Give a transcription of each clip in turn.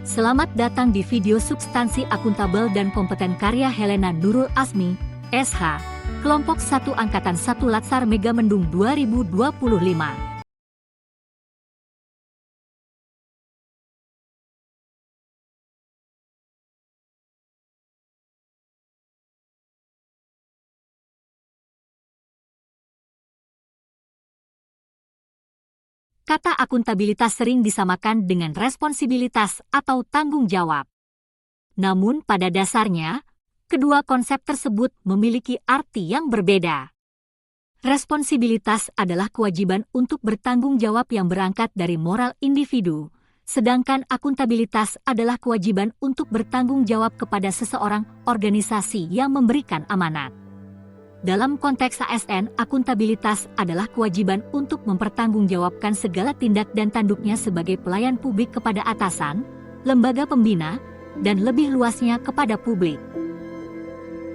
Selamat datang di video substansi akuntabel dan kompeten karya Helena Nurul Azmi, SH, Kelompok 1 Angkatan 1 Latsar Megamendung 2025. Kata akuntabilitas sering disamakan dengan responsibilitas atau tanggung jawab. Namun pada dasarnya, kedua konsep tersebut memiliki arti yang berbeda. Responsibilitas adalah kewajiban untuk bertanggung jawab yang berangkat dari moral individu, sedangkan akuntabilitas adalah kewajiban untuk bertanggung jawab kepada seseorang organisasi yang memberikan amanat. Dalam konteks ASN, akuntabilitas adalah kewajiban untuk mempertanggungjawabkan segala tindak dan tanduknya sebagai pelayan publik kepada atasan, lembaga pembina, dan lebih luasnya kepada publik.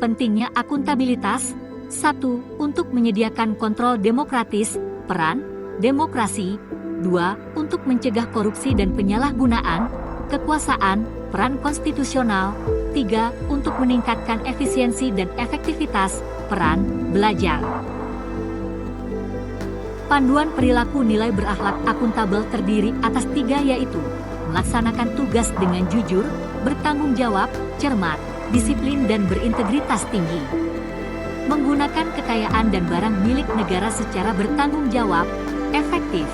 Pentingnya akuntabilitas: 1. Untuk menyediakan kontrol demokratis, peran demokrasi. 2. Untuk mencegah korupsi dan penyalahgunaan kekuasaan, peran konstitusional. 3. Untuk meningkatkan efisiensi dan efektivitas, peran belajar. Panduan perilaku nilai berakhlak akuntabel terdiri atas 3, yaitu melaksanakan tugas dengan jujur, bertanggung jawab, cermat, disiplin dan berintegritas tinggi. Menggunakan kekayaan dan barang milik negara secara bertanggung jawab, efektif,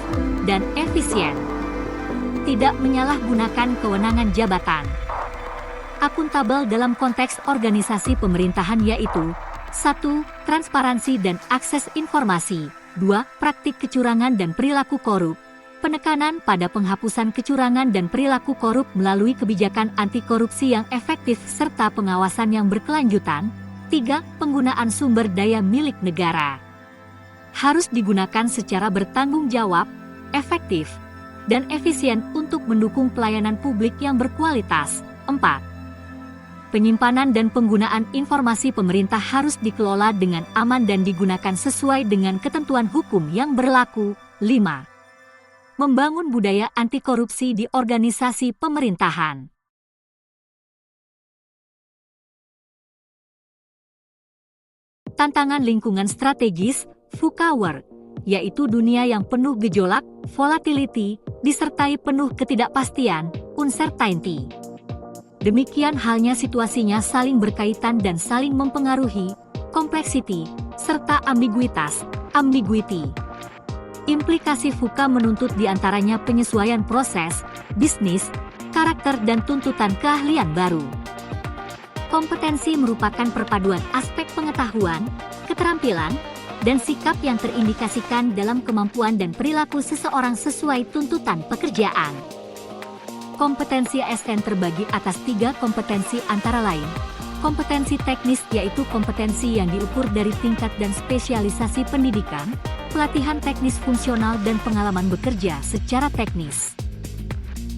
dan efisien. Tidak menyalahgunakan kewenangan jabatan. Akuntabel dalam konteks organisasi pemerintahan yaitu: 1. Transparansi dan akses informasi. 2. Praktik kecurangan dan perilaku korup. Penekanan pada penghapusan kecurangan dan perilaku korup melalui kebijakan anti korupsi yang efektif serta pengawasan yang berkelanjutan. 3. Penggunaan sumber daya milik negara. Harus digunakan secara bertanggung jawab, efektif, dan efisien untuk mendukung pelayanan publik yang berkualitas. 4. Penyimpanan dan penggunaan informasi pemerintah harus dikelola dengan aman dan digunakan sesuai dengan ketentuan hukum yang berlaku. 5. Membangun budaya anti korupsi di organisasi pemerintahan. Tantangan lingkungan strategis, VUCA World, yaitu dunia yang penuh gejolak, volatility, disertai penuh ketidakpastian, uncertainty. Demikian halnya situasinya saling berkaitan dan saling mempengaruhi, complexity, serta ambiguitas, ambiguity. Implikasi VUCA menuntut diantaranya penyesuaian proses, bisnis, karakter dan tuntutan keahlian baru. Kompetensi merupakan perpaduan aspek pengetahuan, keterampilan, dan sikap yang terindikasikan dalam kemampuan dan perilaku seseorang sesuai tuntutan pekerjaan. Kompetensi ASN terbagi atas 3 kompetensi antara lain. Kompetensi teknis yaitu kompetensi yang diukur dari tingkat dan spesialisasi pendidikan, pelatihan teknis fungsional dan pengalaman bekerja secara teknis.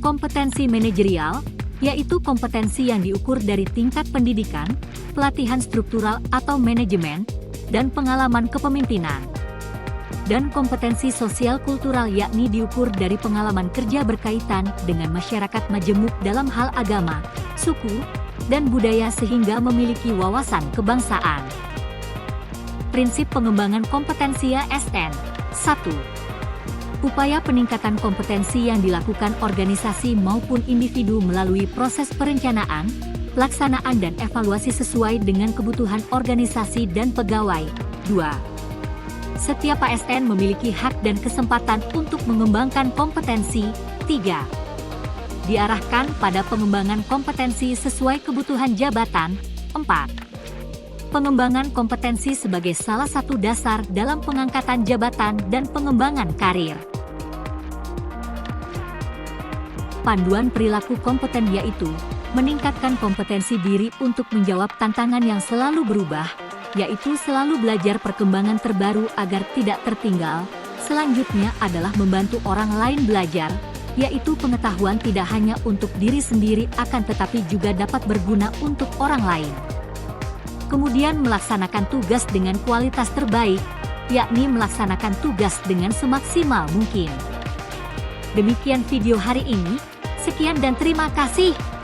Kompetensi manajerial yaitu kompetensi yang diukur dari tingkat pendidikan, pelatihan struktural atau manajemen, dan pengalaman kepemimpinan. Dan kompetensi sosial kultural yakni diukur dari pengalaman kerja berkaitan dengan masyarakat majemuk dalam hal agama, suku, dan budaya sehingga memiliki wawasan kebangsaan. Prinsip pengembangan kompetensi ASN. 1. Upaya peningkatan kompetensi yang dilakukan organisasi maupun individu melalui proses perencanaan, pelaksanaan dan evaluasi sesuai dengan kebutuhan organisasi dan pegawai. 2. Setiap ASN memiliki hak dan kesempatan untuk mengembangkan kompetensi. 3. Diarahkan pada pengembangan kompetensi sesuai kebutuhan jabatan. 4. Pengembangan kompetensi sebagai salah satu dasar dalam pengangkatan jabatan dan pengembangan karir. Panduan perilaku kompeten yaitu meningkatkan kompetensi diri untuk menjawab tantangan yang selalu berubah, yaitu selalu belajar perkembangan terbaru agar tidak tertinggal. Selanjutnya adalah membantu orang lain belajar, yaitu pengetahuan tidak hanya untuk diri sendiri akan tetapi juga dapat berguna untuk orang lain. Kemudian melaksanakan tugas dengan kualitas terbaik, yakni melaksanakan tugas dengan semaksimal mungkin. Demikian video hari ini. Sekian dan terima kasih.